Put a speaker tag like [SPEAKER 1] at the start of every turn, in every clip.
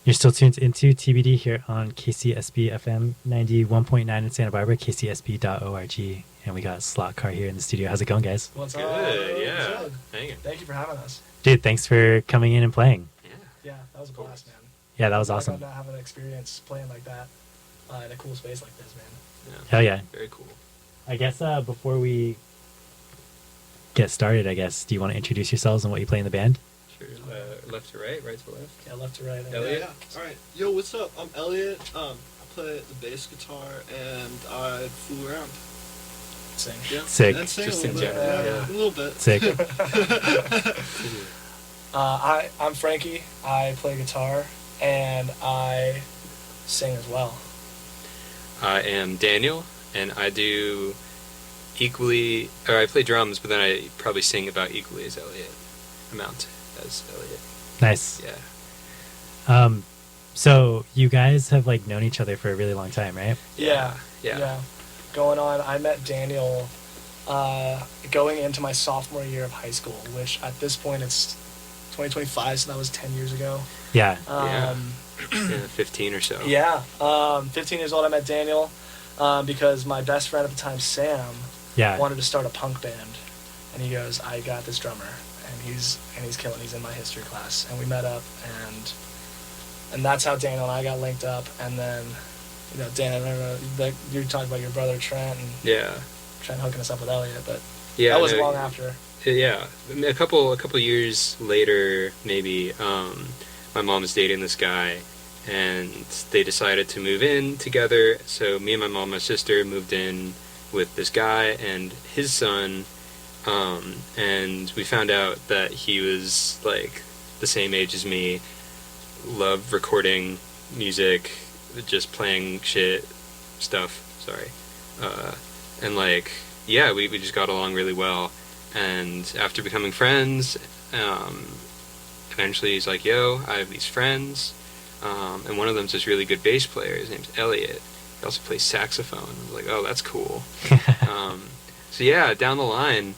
[SPEAKER 1] You're still tuned into TBD here on KCSBfm 91.9 in Santa Barbara, KCSB.org. And we got Slotcar here in the studio. How's it going, guys?
[SPEAKER 2] What's up?
[SPEAKER 3] Good, yeah.
[SPEAKER 2] Good. Thank you for having us.
[SPEAKER 1] Dude, thanks for coming in and playing.
[SPEAKER 2] Yeah, that was a blast, man.
[SPEAKER 1] Yeah, that was awesome.
[SPEAKER 2] I got to have an experience playing like that in a cool space like this, man.
[SPEAKER 3] Yeah.
[SPEAKER 1] Hell yeah.
[SPEAKER 3] Very cool.
[SPEAKER 1] I guess before we get started, do you want to introduce yourselves and what you play in the band?
[SPEAKER 3] Sure. Left to right, right to left.
[SPEAKER 2] Yeah, left to right.
[SPEAKER 3] Elliot?
[SPEAKER 4] Yeah. All right. Yo, what's up? I'm Elliot. I play the bass guitar and I fool around.
[SPEAKER 2] Sing.
[SPEAKER 4] Yeah.
[SPEAKER 1] Sick.
[SPEAKER 4] And sing
[SPEAKER 3] Just
[SPEAKER 4] a little
[SPEAKER 3] in
[SPEAKER 4] bit.
[SPEAKER 3] general,
[SPEAKER 4] Yeah,
[SPEAKER 3] yeah.
[SPEAKER 4] a little bit.
[SPEAKER 1] Sick.
[SPEAKER 2] I'm Frankie. I play guitar and I sing as well.
[SPEAKER 3] I am Daniel, and I do I play drums, but then I probably sing about equally as Elliot. Amount as Elliot.
[SPEAKER 1] Nice.
[SPEAKER 3] Yeah.
[SPEAKER 1] So you guys have known each other for a really long time, right?
[SPEAKER 2] Yeah.
[SPEAKER 3] Yeah.
[SPEAKER 2] Going on, I met Daniel going into my sophomore year of high school, which at this point it's 2025, so that was 10 years ago.
[SPEAKER 1] Yeah.
[SPEAKER 3] Yeah, 15 or so.
[SPEAKER 2] Yeah. 15 years old, I met Daniel because my best friend at the time, Sam, wanted to start a punk band, and he goes, "I got this drummer, and he's killing. He's in my history class." And we met up, and that's how Daniel and I got linked up. And then, Dan, I remember you were talking about your brother Trent, and Trent hooking us up with Elliot, but that wasn't long after.
[SPEAKER 3] Yeah, a couple years later, maybe. My mom was dating this guy, and they decided to move in together. So me and my mom, and my sister moved in with this guy and his son, and we found out that he was the same age as me, loved recording music, just playing stuff, and we just got along really well. And after becoming friends, eventually he's like, "Yo, I have these friends, and one of them's this really good bass player. His name's Elliot. He also plays saxophone." I was like, "Oh, that's cool." So yeah, down the line,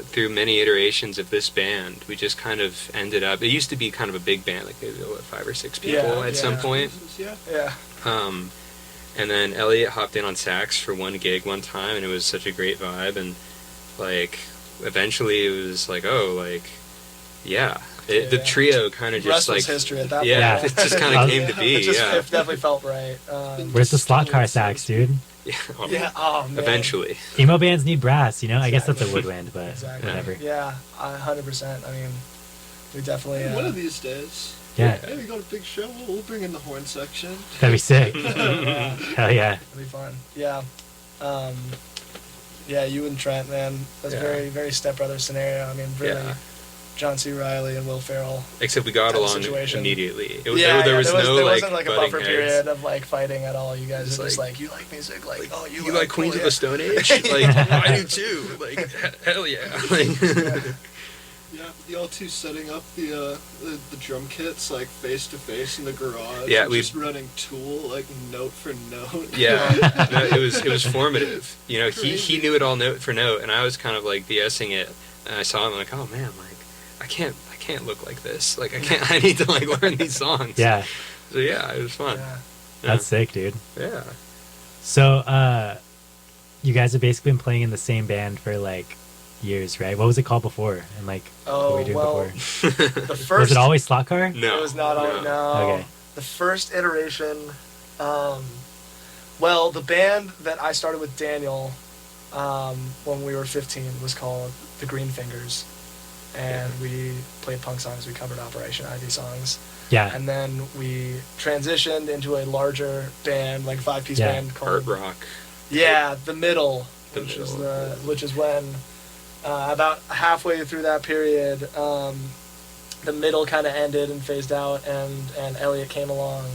[SPEAKER 3] through many iterations of this band, we just kind of ended up. It used to be kind of a big band, maybe 5 or 6 people at some point.
[SPEAKER 2] Yeah.
[SPEAKER 3] And then Elliot hopped in on sax for one gig one time, and it was such a great vibe. And eventually it was the trio kind of just
[SPEAKER 2] rest was history at that point.
[SPEAKER 3] Yeah, it just kind of came to be.
[SPEAKER 2] It definitely felt right.
[SPEAKER 1] Where's the Slotcar sax, dude?
[SPEAKER 3] Yeah.
[SPEAKER 2] Oh man.
[SPEAKER 3] Eventually.
[SPEAKER 1] Emo bands need brass, I guess that's a woodwind, but whatever.
[SPEAKER 2] Yeah, 100%. I mean, we definitely.
[SPEAKER 4] One of these days.
[SPEAKER 1] Yeah.
[SPEAKER 4] Hey, we got a big show. We'll bring in the horn section.
[SPEAKER 1] That'd be sick.
[SPEAKER 2] Yeah.
[SPEAKER 1] Hell yeah.
[SPEAKER 2] That'd be fun. Yeah. Yeah, you and Trent, man. That's a very, very stepbrother scenario. I mean, really, John C. Reilly and Will Ferrell.
[SPEAKER 3] Except we got along
[SPEAKER 2] situation.
[SPEAKER 3] immediately.
[SPEAKER 2] There wasn't a buffer period of fighting at all. You guys were just you like music, you
[SPEAKER 3] like Queens of the Stone Age? I do too. Hell yeah.
[SPEAKER 4] Yeah, y'all two setting up the drum kits face to face in the garage.
[SPEAKER 3] Yeah,
[SPEAKER 4] we just running Tool note for note.
[SPEAKER 3] Yeah, it was formative. He knew it all note for note, and I was kind of BSing it. And I saw him oh man, I can't look like this. I need to learn these songs.
[SPEAKER 1] Yeah.
[SPEAKER 3] So yeah, it was fun.
[SPEAKER 2] Yeah.
[SPEAKER 1] That's sick, dude.
[SPEAKER 3] Yeah.
[SPEAKER 1] So you guys have basically been playing in the same band for years, right? What was it called before? And what were you doing before?
[SPEAKER 2] The first.
[SPEAKER 1] Was it always Slotcar?
[SPEAKER 3] No.
[SPEAKER 2] It was not always. No.
[SPEAKER 1] Okay.
[SPEAKER 2] The first iteration. Well, the band that I started with Daniel when we were 15 was called the Green Fingers, and we played punk songs. We covered Operation ID songs.
[SPEAKER 1] Yeah.
[SPEAKER 2] And then we transitioned into a larger band, 5-piece band called
[SPEAKER 3] Art Rock.
[SPEAKER 2] Yeah, The Middle, which is when about halfway through that period, The Middle kind of ended and phased out, and Elliot came along,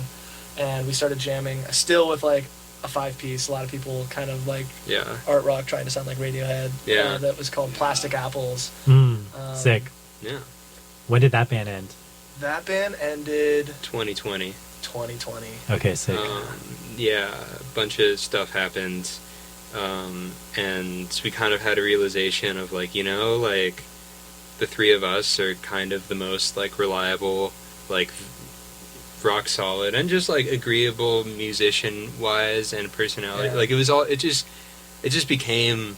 [SPEAKER 2] and we started jamming. Still with a 5-piece. A lot of people kind of art rock, trying to sound like Radiohead.
[SPEAKER 3] Yeah.
[SPEAKER 2] That was called Plastic Apples.
[SPEAKER 1] Sick.
[SPEAKER 3] Yeah.
[SPEAKER 1] When did that band end?
[SPEAKER 2] That band ended
[SPEAKER 3] 2020.
[SPEAKER 2] 2020.
[SPEAKER 1] Okay, sick.
[SPEAKER 3] Yeah, a bunch of stuff happened, and we kind of had a realization of the three of us are kind of the most reliable rock solid and just like agreeable musician wise and personality.
[SPEAKER 2] Yeah.
[SPEAKER 3] Like it just became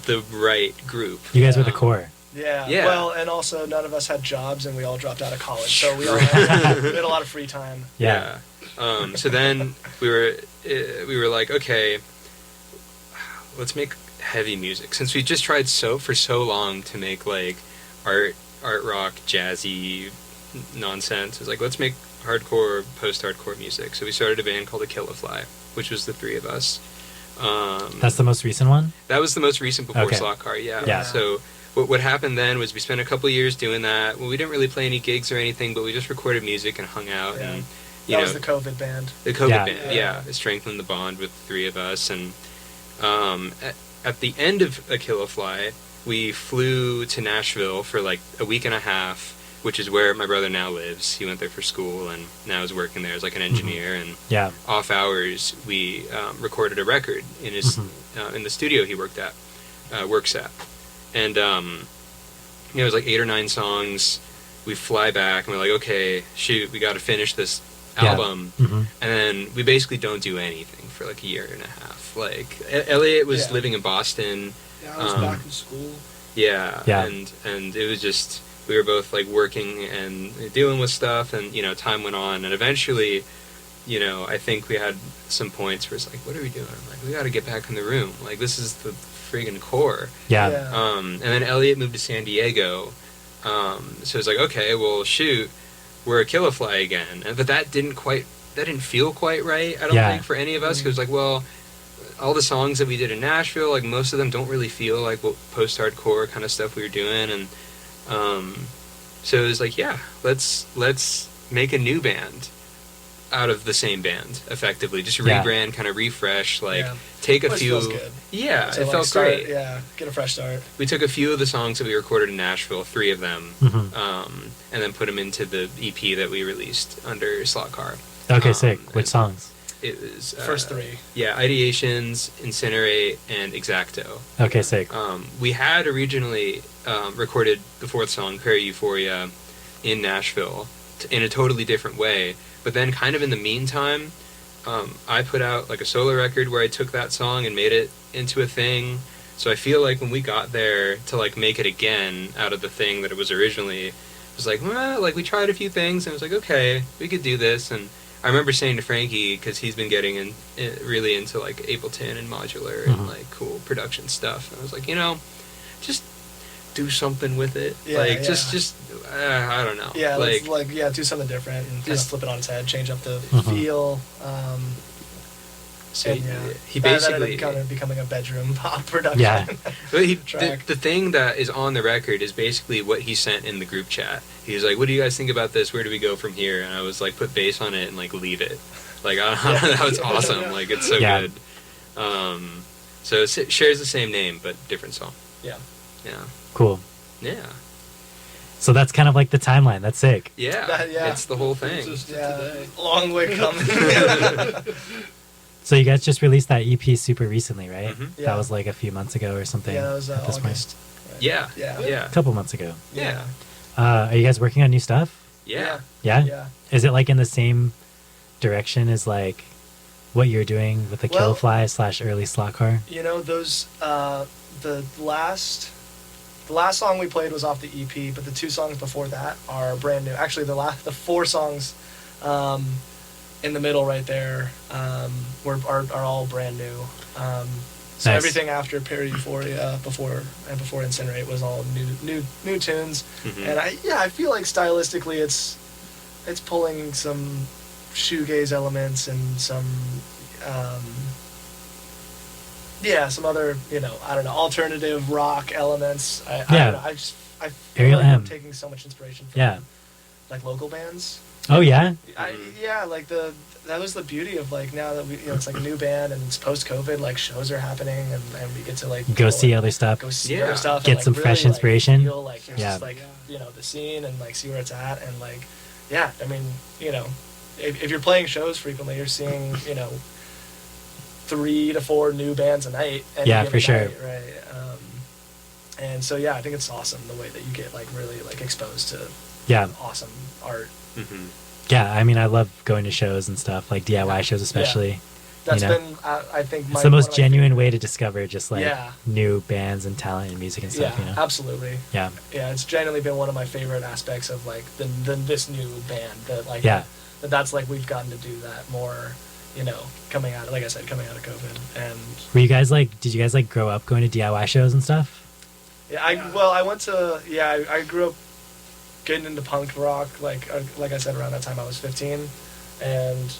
[SPEAKER 3] the right group.
[SPEAKER 1] You guys were the core.
[SPEAKER 2] Yeah.
[SPEAKER 3] Yeah.
[SPEAKER 2] Well, and also none of us had jobs, and we all dropped out of college, so we all had a lot of free time.
[SPEAKER 1] Yeah.
[SPEAKER 3] So then we were like, okay, let's make heavy music. Since we just tried for so long to make like art rock, jazzy nonsense, it was like, let's make hardcore, post-hardcore music. So we started a band called Akillafly, which was the three of us.
[SPEAKER 1] That's the most recent one?
[SPEAKER 3] That was the most recent before
[SPEAKER 1] Okay.
[SPEAKER 3] Slotcar, yeah.
[SPEAKER 1] Yeah.
[SPEAKER 3] So what happened then was we spent a couple years doing that. Well, we didn't really play any gigs or anything, but we just recorded music and hung out.
[SPEAKER 2] Yeah.
[SPEAKER 3] And
[SPEAKER 2] That was the COVID band.
[SPEAKER 3] The COVID
[SPEAKER 1] Yeah.
[SPEAKER 3] band, yeah. It strengthened the bond with the three of us. And at the end of Akillafly, we flew to Nashville for like a week and a half, which is where my brother now lives. He went there for school and now is working there as like an engineer. And off hours, we recorded a record in his in the studio he works at. And it was like 8 or 9 songs. We fly back and we're like, okay, shoot, we got to finish this album. And then we basically don't do anything for like a year and a half. Like Elliot was living in Boston.
[SPEAKER 4] Yeah, I was back in school.
[SPEAKER 3] Yeah. And it was just, we were both like working and dealing with stuff, and time went on, and eventually, I think we had some points where it's like, what are we doing? Like, we got to get back in the room. Like, this is the friggin' core. And then Elliot moved to San Diego. So it's like, okay, well, shoot, we're Akillafly again. But that didn't feel quite right, I don't think, for any of us. Because, like, well, all the songs that we did in Nashville, like, most of them don't really feel like what post-hardcore kind of stuff we were doing. And so it was like, yeah, let's make a new band out of the same band, effectively. Just rebrand, kind of refresh, like, take a few...
[SPEAKER 2] Feels good.
[SPEAKER 3] Yeah,
[SPEAKER 2] so
[SPEAKER 3] it felt great.
[SPEAKER 2] Yeah, get a fresh start.
[SPEAKER 3] We took a few of the songs that we recorded in Nashville, 3 of them, and then put them into the EP that we released under Slotcar.
[SPEAKER 1] Okay, sick. Which songs?
[SPEAKER 3] It was...
[SPEAKER 2] First 3.
[SPEAKER 3] Yeah, Ideations, Incinerate, and Exacto.
[SPEAKER 1] Okay, sick.
[SPEAKER 3] We had originally recorded the 4th song, Para-Euphoria, in Nashville in a totally different way. But then kind of in the meantime, I put out like a solo record where I took that song and made it into a thing. So I feel like when we got there to like make it again out of the thing that it was originally, it was like, well, like we tried a few things and it was like, okay, we could do this. And I remember saying to Frankie, because he's been getting really into like Ableton and modular and like cool production stuff. And I was like, just do something with it. Just I don't know.
[SPEAKER 2] Yeah, do something different and kind of flip it on its head, change up the feel.
[SPEAKER 3] So he
[SPEAKER 2] that
[SPEAKER 3] basically
[SPEAKER 2] ended up kind of becoming a bedroom pop production.
[SPEAKER 1] Yeah.
[SPEAKER 3] But the thing that is on the record is basically what he sent in the group chat. He was like, "What do you guys think about this? Where do we go from here?" And I was like, "Put bass on it and like leave it." Like that was awesome. Like it's so good. So it shares the same name but different song. Yeah.
[SPEAKER 1] Cool.
[SPEAKER 3] Yeah.
[SPEAKER 1] So that's kind of like the timeline. That's sick.
[SPEAKER 3] Yeah. It's the whole thing.
[SPEAKER 2] Long way coming.
[SPEAKER 1] So you guys just released that EP super recently, right?
[SPEAKER 2] Yeah.
[SPEAKER 1] That was like a few months ago or something.
[SPEAKER 2] Yeah, that was
[SPEAKER 1] at this
[SPEAKER 2] August.
[SPEAKER 1] point.
[SPEAKER 3] Yeah.
[SPEAKER 1] A couple months ago.
[SPEAKER 3] Yeah.
[SPEAKER 1] Are you guys working on new stuff?
[SPEAKER 3] Yeah.
[SPEAKER 1] Is it like in the same direction as like what you're doing with the Killfly / early Slotcar?
[SPEAKER 2] Those the last song we played was off the EP, but the 2 songs before that are brand new. Actually, the 4 songs in the middle right there are all brand new. So
[SPEAKER 1] nice.
[SPEAKER 2] Everything after Para-Euphoria before Incinerate was all new tunes. And I feel like stylistically it's pulling some shoegaze elements and some some other I don't know, alternative rock elements. I don't know, I feel like I'm taking so much inspiration from like local bands.
[SPEAKER 1] Oh yeah.
[SPEAKER 2] That was the beauty of like now that we it's like a new band and it's post-COVID, like shows are happening and we get to like
[SPEAKER 1] go see other stuff, get
[SPEAKER 2] and,
[SPEAKER 1] some
[SPEAKER 2] like,
[SPEAKER 1] fresh
[SPEAKER 2] really,
[SPEAKER 1] inspiration.
[SPEAKER 2] Feel like just like the scene and like see where it's at and like I mean if you're playing shows frequently, you're seeing 3 to 4 new bands a night.
[SPEAKER 1] For sure.
[SPEAKER 2] Night, right. And so I think it's awesome the way that you get like really like exposed to awesome art.
[SPEAKER 1] Yeah, I mean, I love going to shows and stuff, like DIY shows especially.
[SPEAKER 2] Yeah. That's been, I think,
[SPEAKER 1] it's the most genuine way to discover just like new bands and talent and music and stuff.
[SPEAKER 2] Yeah, absolutely.
[SPEAKER 1] Yeah,
[SPEAKER 2] it's genuinely been one of my favorite aspects of like this new band that like that's like we've gotten to do that more. Coming out of COVID. And
[SPEAKER 1] were you guys did you guys like grow up going to DIY shows and stuff?
[SPEAKER 2] Yeah, I went to I grew up getting into punk rock like I said around that time I was 15, and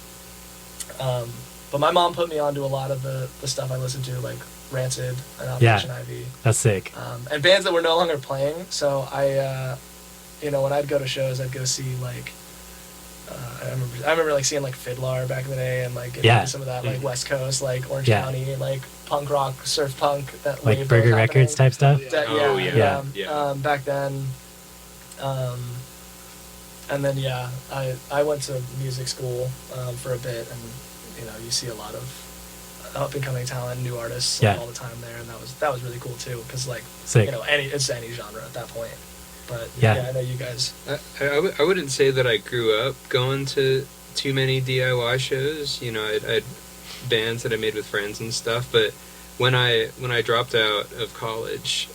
[SPEAKER 2] but my mom put me onto a lot of the stuff I listened to, like Rancid and Operation Ivy.
[SPEAKER 1] That's sick.
[SPEAKER 2] And bands that were no longer playing. So I, when I'd go to shows, I'd go see like, I remember like seeing like Fiddler back in the day, and like some of that like West Coast, like Orange County, like punk rock, surf punk, that
[SPEAKER 1] like
[SPEAKER 2] wave
[SPEAKER 1] Burger Records type stuff.
[SPEAKER 2] Back then. And then I went to music school for a bit, and you see a lot of up and coming talent, new artists all the time there, and that was really cool too, because like
[SPEAKER 1] sick.
[SPEAKER 2] It's any genre at that point. But I know you guys.
[SPEAKER 3] I wouldn't say that I grew up going to too many DIY shows. I had bands that I made with friends and stuff, but when I dropped out of college,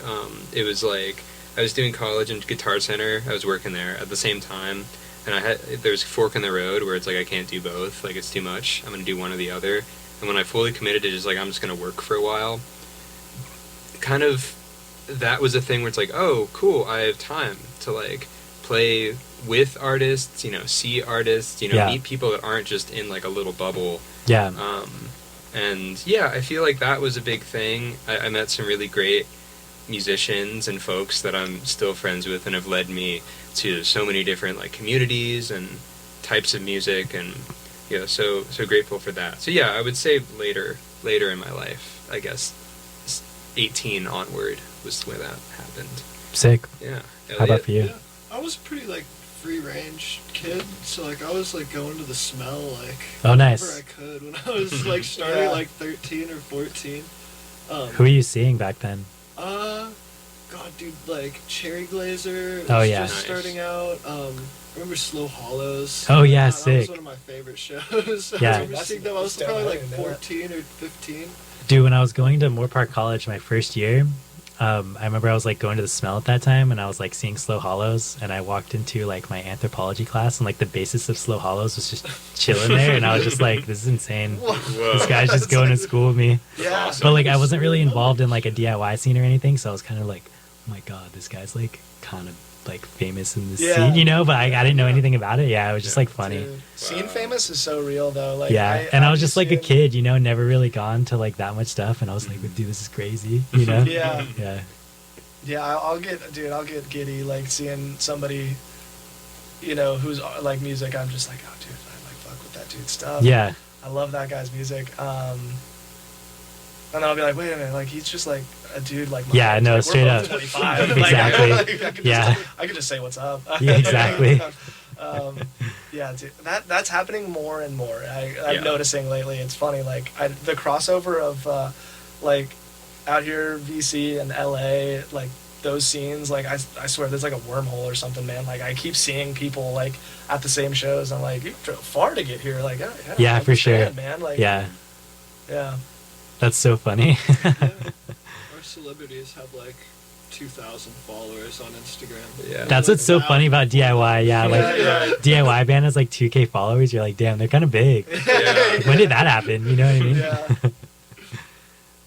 [SPEAKER 3] it was like I was doing college and Guitar Center. I was working there at the same time, and there's a fork in the road where it's like I can't do both. Like, it's too much. I'm gonna do one or the other. And when I fully committed to just like I'm just gonna work for a while, kind of that was a thing where it's like, oh, cool, I have time to like play with artists, see artists, meet people that aren't just in like a little bubble.
[SPEAKER 1] Yeah.
[SPEAKER 3] And I feel like that was a big thing. I met some really great musicians and folks that I'm still friends with, and have led me to so many different like communities and types of music, and so grateful for that. So I would say later in my life, I guess 18 onward was where that happened.
[SPEAKER 1] Sick.
[SPEAKER 3] Yeah.
[SPEAKER 1] How about for you?
[SPEAKER 4] Yeah, I was pretty like free range kid, so like I was like going to the Smell like
[SPEAKER 1] nice.
[SPEAKER 4] whenever I could when I was like starting like 13 or 14.
[SPEAKER 1] Who were you seeing back then?
[SPEAKER 4] God, dude, like Cherry Glazer.
[SPEAKER 1] Oh,
[SPEAKER 4] just starting out. I remember Slow Hollows.
[SPEAKER 1] Oh yeah,
[SPEAKER 4] God,
[SPEAKER 1] sick.
[SPEAKER 4] That was one of my favorite shows.
[SPEAKER 1] Yeah.
[SPEAKER 4] I remember seeing them. I was probably like 14 or 15.
[SPEAKER 1] Dude, when I was going to Moore Park College my first year, I remember I was like going to the Smell at that time, and I was like seeing Slow Hollows, and I walked into like my anthropology class, and like the bassist of Slow Hollows was just chilling there, and I was just like, this is insane. Whoa. This guy's just going to school with me.
[SPEAKER 2] Yeah.
[SPEAKER 3] Awesome.
[SPEAKER 1] But like I wasn't really involved in like a DIY scene or anything, so I was kind of like, oh my god, this guy's like kind of like famous in this scene, but I didn't know anything about it. It was just like funny.
[SPEAKER 2] Dude, scene famous is so real though. Like,
[SPEAKER 1] and I was just like a kid, never really gone to like that much stuff, and I was like, dude, this is crazy,
[SPEAKER 2] Yeah, I'll get giddy like seeing somebody, who's like music. I'm just like, oh dude, I like fuck with that dude's stuff.
[SPEAKER 1] Yeah,
[SPEAKER 2] I love that guy's music. And I'll be like, wait a minute, like he's just like a dude like my age.
[SPEAKER 1] No,
[SPEAKER 2] like,
[SPEAKER 1] straight up.
[SPEAKER 2] 25.
[SPEAKER 1] Exactly.
[SPEAKER 2] I could just say what's up.
[SPEAKER 1] Yeah, exactly.
[SPEAKER 2] Dude, that's happening more and more. I'm noticing lately. It's funny, like the crossover of like out here VC and LA, like those scenes, like I swear there's like a wormhole or something, man. Like I keep seeing people like at the same shows. I'm like, you drove far to get here. Like
[SPEAKER 1] for sure,
[SPEAKER 2] man. Like
[SPEAKER 1] yeah. That's so funny.
[SPEAKER 4] Our celebrities have like 2,000 followers on Instagram.
[SPEAKER 3] Yeah,
[SPEAKER 1] that's what's so funny about DIY. DIY band has like 2K followers. You're like, damn, they're kind of big. When did that happen? You know what I mean?
[SPEAKER 4] Yeah.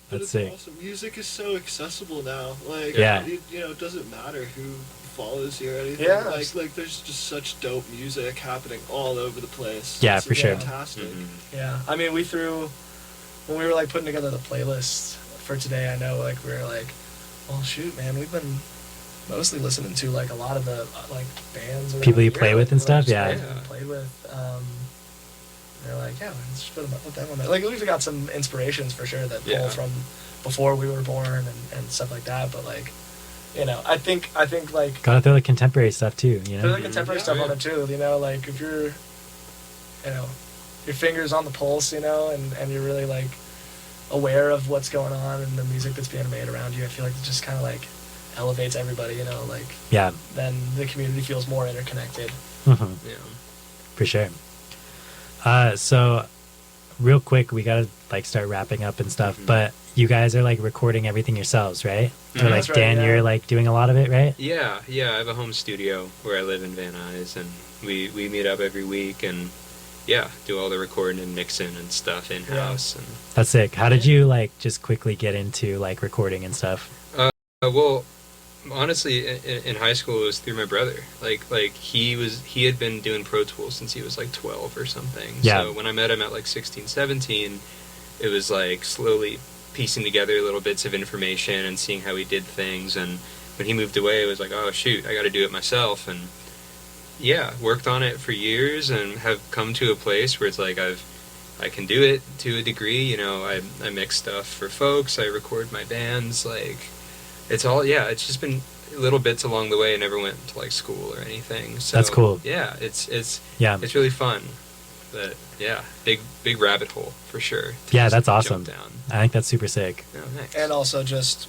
[SPEAKER 1] That's sick.
[SPEAKER 4] Awesome. Music is so accessible now. Like, it doesn't matter who follows you or anything.
[SPEAKER 2] Yeah.
[SPEAKER 4] Like there's just such dope music happening all over the place.
[SPEAKER 1] Yeah,
[SPEAKER 4] it's
[SPEAKER 1] for sure.
[SPEAKER 4] Fantastic.
[SPEAKER 2] Mm-hmm. Yeah. I mean, when we were like putting together the playlist for today, I know like we were like, well, shoot, man, we've been mostly listening to like a lot of the like bands.
[SPEAKER 1] People you play with and stuff. Yeah.
[SPEAKER 2] Played with. They're like, let's just put them on there. Like we've got some inspirations for sure that pull from before we were born and stuff like that. But like, I think like
[SPEAKER 1] gotta throw the contemporary stuff too.
[SPEAKER 2] Throw the contemporary stuff on it too. Like if you're, your fingers on the pulse, and you're really like aware of what's going on and the music that's being made around you. I feel like it just kind of like elevates everybody. Then the community feels more interconnected.
[SPEAKER 1] Mm-hmm.
[SPEAKER 3] Yeah.
[SPEAKER 1] For sure. So real quick, we gotta like start wrapping up and stuff, but you guys are like recording everything yourselves, right? Or like
[SPEAKER 2] That's right,
[SPEAKER 1] Dan, you're like doing a lot of it, right?
[SPEAKER 3] Yeah, I have a home studio where I live in Van Nuys, and we meet up every week and do all the recording and mixing and stuff in house. And
[SPEAKER 1] that's sick. How did you like just quickly get into like recording and stuff?
[SPEAKER 3] Well, honestly, in high school it was through my brother. Like he had been doing Pro Tools since he was like 12 or something.
[SPEAKER 1] Yeah.
[SPEAKER 3] So when I met him at like 16, 17, it was like slowly piecing together little bits of information and seeing how he did things. And when he moved away, it was like, oh shoot, I got to do it myself. And worked on it for years and have come to a place where it's like I can do it to a degree. You know, I mix stuff for folks. I record my bands. Like, it's all it's just been little bits along the way. I never went to like school or anything. So
[SPEAKER 1] that's cool.
[SPEAKER 3] Yeah, it's really fun. But big rabbit hole for sure.
[SPEAKER 1] That's awesome.
[SPEAKER 3] Down.
[SPEAKER 1] I think that's super sick.
[SPEAKER 3] Oh, thanks.
[SPEAKER 2] And also just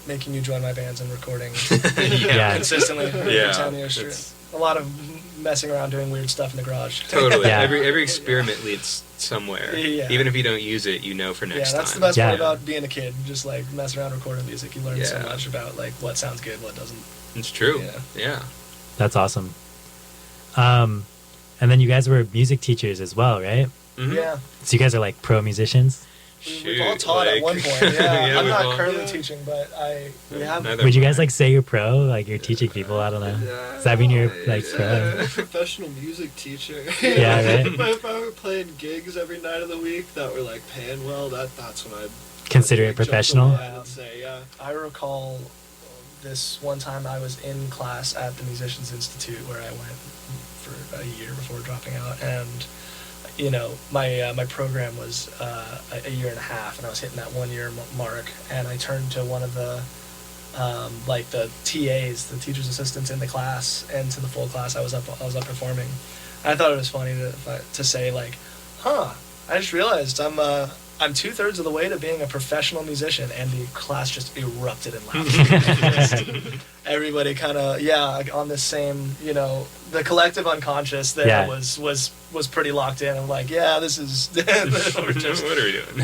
[SPEAKER 2] making you join my bands and recording consistently for 10 years straight. A lot of messing around doing weird stuff in the garage.
[SPEAKER 3] Totally. Every experiment leads somewhere. Even if you don't use it, for next time.
[SPEAKER 2] Yeah, that's the best part about being a kid. Just like mess around recording music. You learn so much about like what sounds good, what doesn't.
[SPEAKER 3] It's true. Yeah.
[SPEAKER 1] That's awesome. And then you guys were music teachers as well, right?
[SPEAKER 3] Mm-hmm.
[SPEAKER 2] Yeah.
[SPEAKER 1] So you guys are like pro musicians?
[SPEAKER 2] We've all taught at one point. Yeah, I'm not currently teaching, but we have.
[SPEAKER 1] Would you guys like say you're pro? Like you're teaching people? I don't know. Does that mean you're like pro?
[SPEAKER 4] I'm a professional music teacher.
[SPEAKER 1] Yeah, right.
[SPEAKER 4] If I were playing gigs every night of the week that were like paying well, that's when I'd
[SPEAKER 1] consider it professional.
[SPEAKER 4] I'd say,
[SPEAKER 2] I recall this one time I was in class at the Musicians Institute where I went for about a year before dropping out, and my program was a year and a half, and I was hitting that 1 year mark, and I turned to one of the the TAs, the teacher's assistants in the class, and to the full class I was up performing. And I thought it was funny to say like, I just realized I'm 2/3 of the way to being a professional musician, and the class just erupted in laughter. Everybody kind of on this same, the collective unconscious there was pretty locked in. I'm like, this is we're just,
[SPEAKER 3] what are we doing?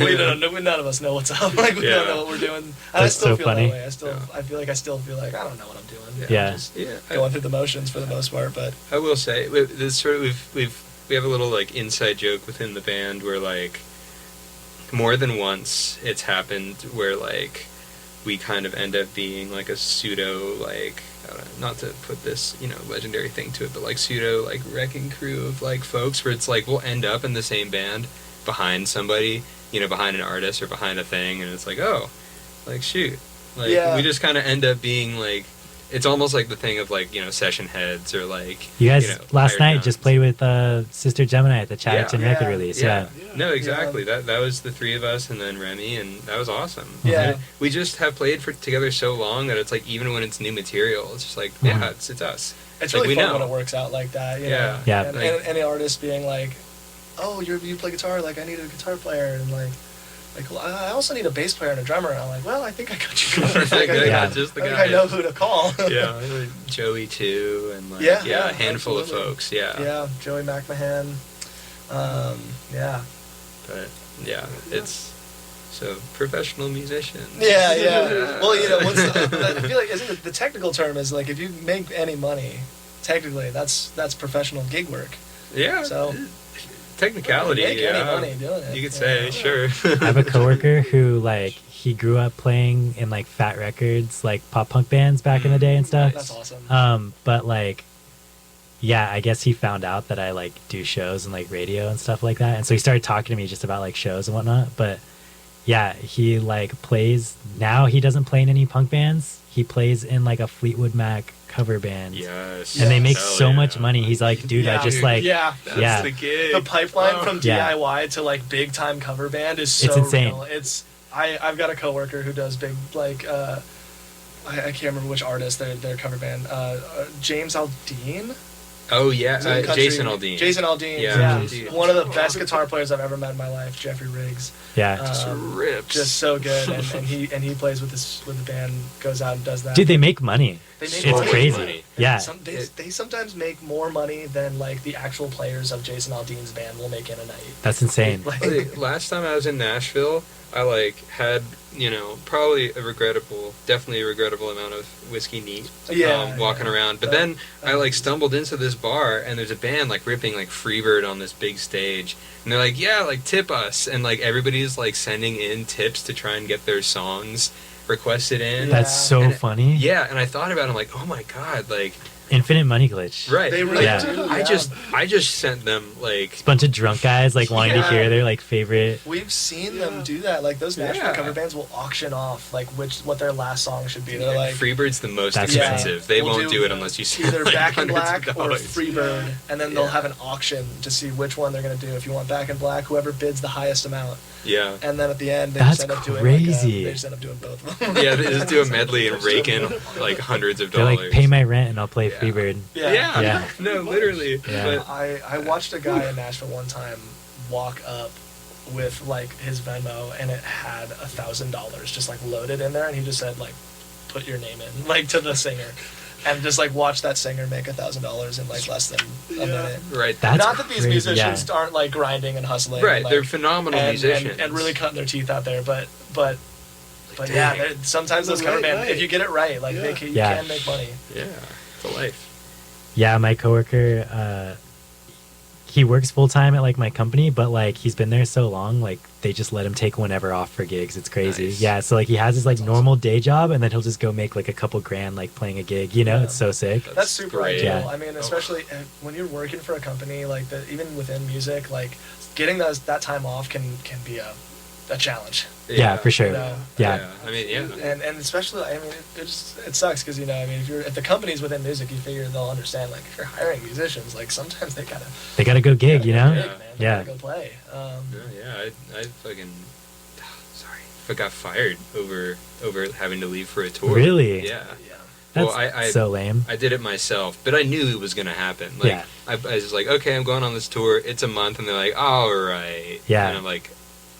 [SPEAKER 2] None of us know what's up. Like we don't know what we're doing. And I still feel that way. I feel like I don't know what I'm doing. I'm just going through the motions for the most part. But
[SPEAKER 3] I will say, this sort of we have a little like inside joke within the band where like more than once it's happened where like we kind of end up being like a pseudo like not to put this legendary thing to it, but like pseudo like wrecking crew of like folks where it's like we'll end up in the same band behind somebody, behind an artist or behind a thing, and it's like, oh, like shoot, like we just kind of end up being like, it's almost like the thing of like session heads or like
[SPEAKER 1] you guys last night just played with Sister Gemini at the Chatterton record release.
[SPEAKER 3] No, exactly. That was the three of us and then Remy, and that was awesome.
[SPEAKER 2] And
[SPEAKER 3] we just have played together so long that it's like even when it's new material, it's just like it's us.
[SPEAKER 2] It's
[SPEAKER 3] like,
[SPEAKER 2] really fun when it works out like that.
[SPEAKER 1] Yeah.
[SPEAKER 2] And any artist being like, oh, you play guitar, like I need a guitar player, and like well, I also need a bass player and a drummer. And I'm like, well, I think I got you covered.
[SPEAKER 3] I just the guy.
[SPEAKER 2] I know who to call.
[SPEAKER 3] Joey too, and like a handful of folks.
[SPEAKER 2] Yeah, Joey McMahon.
[SPEAKER 3] But it's so professional musician.
[SPEAKER 2] Yeah. Well, I feel like isn't the technical term is like if you make any money, technically that's professional gig work.
[SPEAKER 3] Yeah.
[SPEAKER 2] So.
[SPEAKER 3] Technicality,
[SPEAKER 2] make any money doing it.
[SPEAKER 3] You could say, sure.
[SPEAKER 1] I have a coworker who like he grew up playing in like Fat Records, like pop punk bands back in the day and stuff.
[SPEAKER 2] That's awesome.
[SPEAKER 1] But like, I guess he found out that I like do shows and like radio and stuff like that, and so he started talking to me just about like shows and whatnot. But he like plays now. He doesn't play in any punk bands. He plays in like a Fleetwood Mac cover band.
[SPEAKER 3] Yes.
[SPEAKER 1] And they make so much money. He's like, dude, I just like
[SPEAKER 3] that's the gig.
[SPEAKER 2] The pipeline from DIY to like big time cover band is so
[SPEAKER 1] it's insane.
[SPEAKER 2] Real. I've got a coworker who does big like I can't remember which artist their cover band. James Aldean.
[SPEAKER 3] Oh yeah, Jason Aldean.
[SPEAKER 2] Jason Aldean,
[SPEAKER 3] yeah.
[SPEAKER 2] One of the best guitar players I've ever met in my life. Jeffrey Riggs.
[SPEAKER 1] Yeah,
[SPEAKER 3] just rips.
[SPEAKER 2] Just so good, and he plays with the band, goes out and does that.
[SPEAKER 1] Dude, they make money.
[SPEAKER 2] It's
[SPEAKER 1] crazy. Yeah.
[SPEAKER 2] They sometimes make more money than like the actual players of Jason Aldean's band will make in a night.
[SPEAKER 1] That's insane.
[SPEAKER 3] Like, last time I was in Nashville, I like had, you know, probably definitely a regrettable amount of whiskey neat walking around. But then I like stumbled into this bar and there's a band like ripping like Freebird on this big stage. And they're like, yeah, like tip us. And like everybody's like sending in tips to try and get their songs requested in.
[SPEAKER 1] That's so funny.
[SPEAKER 3] And I thought about it, I'm like, oh my God, like
[SPEAKER 1] infinite money glitch.
[SPEAKER 3] Right.
[SPEAKER 2] They really do.
[SPEAKER 3] I just sent them like
[SPEAKER 1] a bunch of drunk guys like wanting to hear their like favorite.
[SPEAKER 2] We've seen them do that. Like those Nashville cover bands will auction off like what their last song should be. They're like
[SPEAKER 3] Freebird's the most expensive. They won't do it unless you see
[SPEAKER 2] either
[SPEAKER 3] like
[SPEAKER 2] Back in Black or
[SPEAKER 3] $100s.
[SPEAKER 2] Freebird, and then they'll have an auction to see which one they're gonna do. If you want Back in Black, whoever bids the highest amount.
[SPEAKER 3] Yeah.
[SPEAKER 2] And then at the end, they
[SPEAKER 1] That's
[SPEAKER 2] just end up doing
[SPEAKER 1] crazy.
[SPEAKER 2] they just end up doing both of them.
[SPEAKER 3] Yeah, they just do a medley and rake in like hundreds of
[SPEAKER 1] They're
[SPEAKER 3] dollars.
[SPEAKER 1] like, pay my rent and I'll play Freebird.
[SPEAKER 3] Yeah. No, literally.
[SPEAKER 1] Yeah.
[SPEAKER 3] But
[SPEAKER 2] I watched a guy in Nashville one time walk up with like his Venmo and it had $1,000 just like loaded in there, and he just said like, put your name in like to the singer. And just like watch that singer make $1,000 in like less than a minute.
[SPEAKER 3] Right.
[SPEAKER 1] That's
[SPEAKER 2] not that these
[SPEAKER 1] crazy,
[SPEAKER 2] musicians aren't like grinding and hustling.
[SPEAKER 3] Right.
[SPEAKER 2] Like,
[SPEAKER 3] They're phenomenal musicians
[SPEAKER 2] and really cutting their teeth out there. But yeah, sometimes those cover bands, if you get it right, like you can make money.
[SPEAKER 3] Yeah. It's a life.
[SPEAKER 1] Yeah, my coworker, he works full time at like my company, but like he's been there so long, like they just let him take whenever off for gigs. It's crazy.
[SPEAKER 3] Nice.
[SPEAKER 1] Yeah, so like he has his like normal day job, and then he'll just go make like a couple grand like playing a gig. You know, it's so sick.
[SPEAKER 2] That's super
[SPEAKER 3] great.
[SPEAKER 2] ideal.
[SPEAKER 1] Yeah.
[SPEAKER 2] I mean, especially when you're working for a company like that, even within music, like getting that time off can be a challenge.
[SPEAKER 1] Yeah, for sure.
[SPEAKER 2] You know?
[SPEAKER 1] Yeah.
[SPEAKER 3] I mean,
[SPEAKER 2] And especially, I mean, it sucks because, you know, I mean, if the company's within music, you figure they'll understand, like, if you're hiring musicians, like, sometimes they gotta
[SPEAKER 1] go gig, you know?
[SPEAKER 2] They gotta go play.
[SPEAKER 3] I fucking I got fired over having to leave for a tour.
[SPEAKER 1] Really?
[SPEAKER 3] Yeah.
[SPEAKER 1] That's
[SPEAKER 3] I
[SPEAKER 1] so lame.
[SPEAKER 3] I did it myself, but I knew it was gonna happen. Like, I was just like, okay, I'm going on this tour. It's a month, and they're like, all right.
[SPEAKER 1] Yeah.
[SPEAKER 3] And I'm like,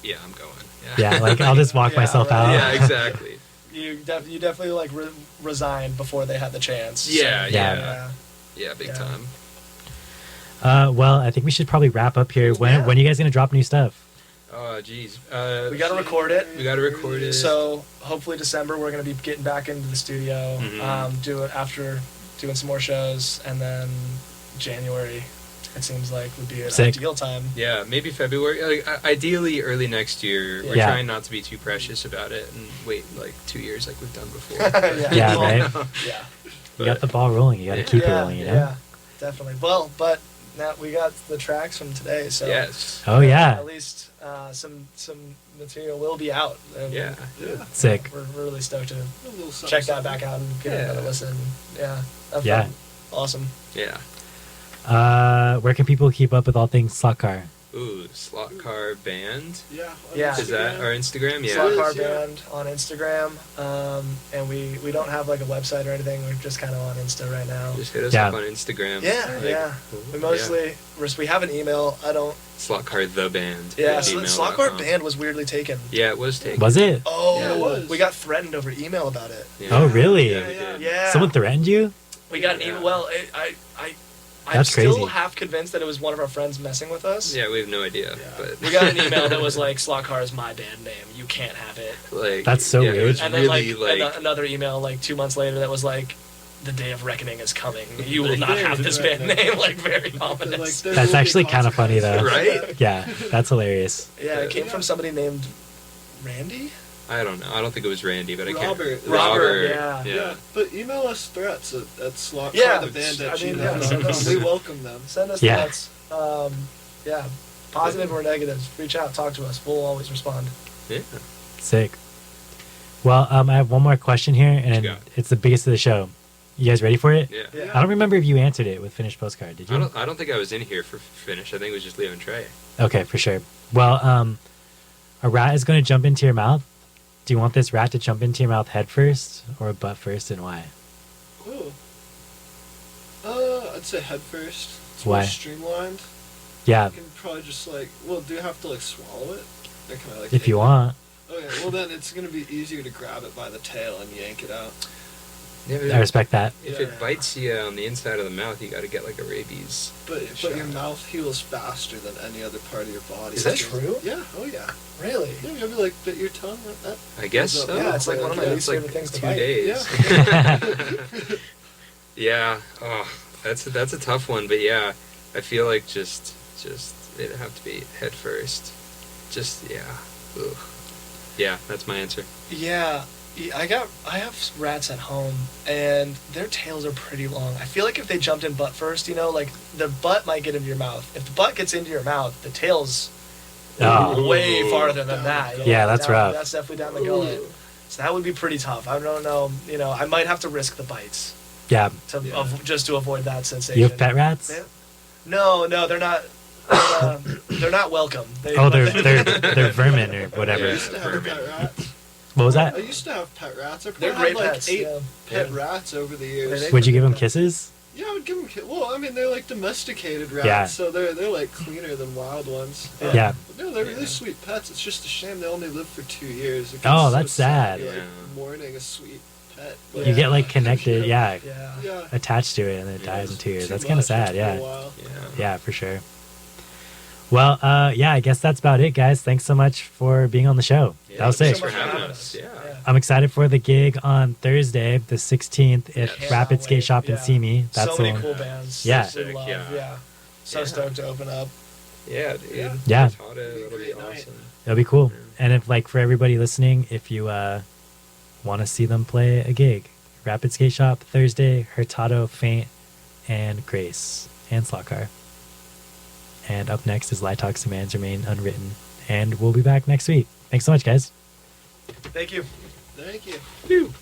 [SPEAKER 3] yeah, I'm going.
[SPEAKER 1] Yeah, like I'll just walk myself out.
[SPEAKER 3] Yeah, exactly.
[SPEAKER 2] You definitely like resigned before they had the chance.
[SPEAKER 3] Yeah, big time.
[SPEAKER 1] Well, I think we should probably wrap up here. When are you guys gonna drop new stuff?
[SPEAKER 3] Oh, geez.
[SPEAKER 2] We gotta record it.
[SPEAKER 3] So
[SPEAKER 2] So hopefully December we're gonna be getting back into the studio, do it after doing some more shows, and then January. It seems like would be an ideal time.
[SPEAKER 3] Yeah, maybe February. Like, ideally, early next year. We're trying not to be too precious about it and wait like 2 years like we've done before.
[SPEAKER 1] Right?
[SPEAKER 2] Yeah.
[SPEAKER 1] You got the ball rolling. You got to keep it rolling. You know?
[SPEAKER 2] Yeah, definitely. Well, but now we got the tracks from today, so
[SPEAKER 3] yes.
[SPEAKER 1] Oh yeah.
[SPEAKER 2] At least some material will be out.
[SPEAKER 3] Yeah.
[SPEAKER 1] Sick.
[SPEAKER 2] We're really stoked to check that back out and give it another listen. Yeah. Fun. Awesome.
[SPEAKER 3] Yeah.
[SPEAKER 1] Where can people keep up with all things Slotcar?
[SPEAKER 3] Ooh, Slotcar Band.
[SPEAKER 2] Yeah.
[SPEAKER 3] Is that our Instagram? Yeah.
[SPEAKER 2] Slotcar Band on Instagram. And we don't have like a website or anything. We're just kind of on Insta right now.
[SPEAKER 3] Just hit us up on Instagram.
[SPEAKER 2] Yeah. We mostly we have an email.
[SPEAKER 3] Slotcar the Band.
[SPEAKER 2] Yeah. Slotcar Band was weirdly taken.
[SPEAKER 3] Yeah, it was taken.
[SPEAKER 1] Was it?
[SPEAKER 2] Oh,
[SPEAKER 4] yeah, it was.
[SPEAKER 2] We got threatened over email about it.
[SPEAKER 3] Yeah.
[SPEAKER 1] Oh really?
[SPEAKER 3] Yeah, we did.
[SPEAKER 2] Yeah.
[SPEAKER 1] Someone threatened you?
[SPEAKER 2] We got an email. Well, I'm
[SPEAKER 1] That's
[SPEAKER 2] still
[SPEAKER 1] crazy.
[SPEAKER 2] half convinced that it was one of our friends messing with us.
[SPEAKER 3] Yeah, we have no idea. But
[SPEAKER 2] We got an email that was like, Slotcar is my band name. You can't have it.
[SPEAKER 3] like,
[SPEAKER 1] That's so weird.
[SPEAKER 3] It was
[SPEAKER 2] And then
[SPEAKER 3] really
[SPEAKER 2] another email like 2 months later that was like, the day of reckoning is coming. You will not have this band name. Like, very ominous.
[SPEAKER 1] That's actually kind of funny though.
[SPEAKER 3] Right?
[SPEAKER 1] Yeah, that's hilarious.
[SPEAKER 2] Yeah, it came from somebody named Randy?
[SPEAKER 3] I don't know. I don't think it was Randy, but
[SPEAKER 4] Robert.
[SPEAKER 2] Robert,
[SPEAKER 3] Yeah.
[SPEAKER 4] But email us threats at slotcartheband
[SPEAKER 2] I mean,
[SPEAKER 4] @gmail.com. We welcome them.
[SPEAKER 2] Send us thoughts. Positive or negatives. Reach out, talk to us. We'll always respond.
[SPEAKER 3] Yeah.
[SPEAKER 1] Sick. Well, I have one more question here, and it's the biggest of the show. You guys ready for it?
[SPEAKER 3] Yeah.
[SPEAKER 1] I don't remember if you answered it with finished postcard. Did you?
[SPEAKER 3] I don't think I was in here for finish. I think it was just Leo and Trey.
[SPEAKER 1] Okay, for sure. Well, a rat is going to jump into your mouth. Do you want this rat to jump into your mouth head first or butt first, and why?
[SPEAKER 4] Ooh. I'd say head first. It's
[SPEAKER 1] Why?
[SPEAKER 4] more streamlined.
[SPEAKER 1] Yeah.
[SPEAKER 4] You can probably just like, well, do you have to like swallow it? Or can I like?
[SPEAKER 1] If you want.
[SPEAKER 4] Okay, well then it's gonna be easier to grab it by the tail and yank it out.
[SPEAKER 3] Yeah,
[SPEAKER 1] I respect that.
[SPEAKER 3] If it bites you on the inside of the mouth, you got to get like a rabies.
[SPEAKER 4] But your mouth heals faster than any other part of your body.
[SPEAKER 2] Is that true?
[SPEAKER 4] Yeah. Oh yeah.
[SPEAKER 2] Really?
[SPEAKER 4] Yeah. You ever like bit your tongue like that?
[SPEAKER 3] I guess so.
[SPEAKER 2] Yeah, it's like one of my least favorite things to bite.
[SPEAKER 3] 2 days.
[SPEAKER 4] Yeah.
[SPEAKER 3] Yeah. Oh, that's a tough one. But yeah, I feel like just it'd have to be head first. Just yeah. Ugh. Yeah, that's my answer.
[SPEAKER 2] Yeah. I have rats at home, and their tails are pretty long. I feel like if they jumped in butt first, like the butt might get into your mouth. If the butt gets into your mouth, the tail's way farther than that.
[SPEAKER 1] Yeah, that's rough.
[SPEAKER 2] That's definitely down the gullet. So that would be pretty tough. I don't know. I might have to risk the bites.
[SPEAKER 1] Yeah.
[SPEAKER 2] Just to avoid that sensation.
[SPEAKER 1] You have pet rats?
[SPEAKER 2] No, they're not. They're not welcome.
[SPEAKER 1] They're vermin or whatever.
[SPEAKER 4] I used to have pet rats.
[SPEAKER 1] What was that?
[SPEAKER 4] I used to have pet rats.
[SPEAKER 2] They're great pets.
[SPEAKER 4] 8 pet rats over the years.
[SPEAKER 1] Would you give them kisses?
[SPEAKER 4] Yeah, I would give them. Well, I mean, they're like domesticated rats, so they're like cleaner than wild ones.
[SPEAKER 1] Yeah.
[SPEAKER 4] But no, they're really sweet pets. It's just a shame they only live for 2 years.
[SPEAKER 1] Oh, that's sad.
[SPEAKER 4] Like mourning a sweet pet.
[SPEAKER 1] You get like connected,
[SPEAKER 2] Yeah.
[SPEAKER 1] attached to it, and then it dies in 2 years. That's kind of sad.
[SPEAKER 4] Yeah.
[SPEAKER 1] Yeah, for sure. Well, I guess that's about it, guys. Thanks so much for being on the show.
[SPEAKER 3] Yeah,
[SPEAKER 1] that was sick.
[SPEAKER 3] Thanks for having us. Yeah.
[SPEAKER 1] I'm excited for the gig on Thursday, the 16th at Rapid Skate Shop in Simi. That's
[SPEAKER 2] so many cool bands.
[SPEAKER 1] Yeah.
[SPEAKER 2] So love. Yeah. So stoked to open up.
[SPEAKER 3] Yeah, dude.
[SPEAKER 1] Yeah.
[SPEAKER 3] It'll be awesome.
[SPEAKER 1] It'll be cool. And if for everybody listening, if you want to see them play a gig, Rapid Skate Shop Thursday, Hurtado, Faint, and Grace, and Slotcar. And up next is Light Talks Demands Remain Unwritten. And we'll be back next week. Thanks so much, guys.
[SPEAKER 2] Thank you.
[SPEAKER 4] Thank you.
[SPEAKER 3] Whew.